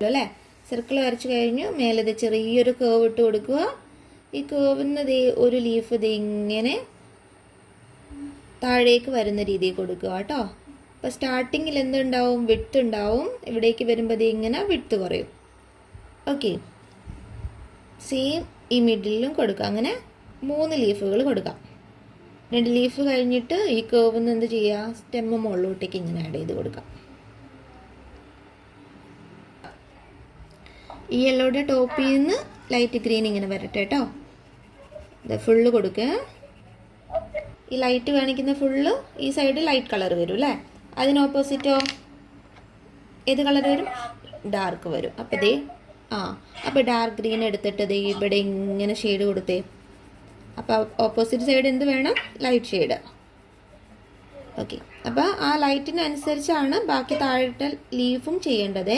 കിട്ടും അല്ലേ. സർക്കിൾ വരച്ച് കഴിഞ്ഞു. മേലത് ചെറിയൊരു കേവ് ഇട്ട് കൊടുക്കുക. ഈ കേവിന്ന് ഒരു ലീഫ് ഇങ്ങനെ താഴേക്ക് വരുന്ന രീതിയിൽ കൊടുക്കുക കേട്ടോ. അപ്പോൾ സ്റ്റാർട്ടിങ്ങിൽ എന്തുണ്ടാവും, വിഡ്ത്ത് ഉണ്ടാവും. ഇവിടേക്ക് വരുമ്പോൾ ഇങ്ങനെ വിഡ്ത്ത് കുറയും. ഓക്കെ, സെയിം ഈ മിഡിലും കൊടുക്കുക. അങ്ങനെ 3 ലീഫുകൾ കൊടുക്കാം. 2 ലീഫ് കഴിഞ്ഞിട്ട് ഈ കേവിന്ന് എന്ത് ചെയ്യുക, സ്റ്റെമ്മ് മുകളിലോട്ടേക്ക് ഇങ്ങനെ ആഡ് ചെയ്ത് കൊടുക്കാം. ഈ യെല്ലോയുടെ ടോപ്പിൽ നിന്ന് ലൈറ്റ് ഗ്രീൻ ഇങ്ങനെ വരട്ടെ കേട്ടോ. ഇത് ഫുള്ള് കൊടുക്കുക. ഈ ലൈറ്റ് കാണിക്കുന്ന ഫുള്ള് ഈ സൈഡ് ലൈറ്റ് കളർ വരും അല്ലേ. അതിന് ഓപ്പോസിറ്റോ ഏത് കളർ വരും, ഡാർക്ക് വരും. അപ്പോൾ അപ്പോൾ ഡാർക്ക് ഗ്രീൻ എടുത്തിട്ട് ഇവിടെ ഇങ്ങനെ ഷെയ്ഡ് കൊടുത്തേ. അപ്പോൾ ഓപ്പോസിറ്റ് സൈഡ് എന്ത് വേണം, ലൈറ്റ് ഷെയ്ഡ്. ഓക്കെ, അപ്പോൾ ആ ലൈറ്റിനനുസരിച്ചാണ് ബാക്കി താഴത്തെ ലീഫും ചെയ്യേണ്ടത്.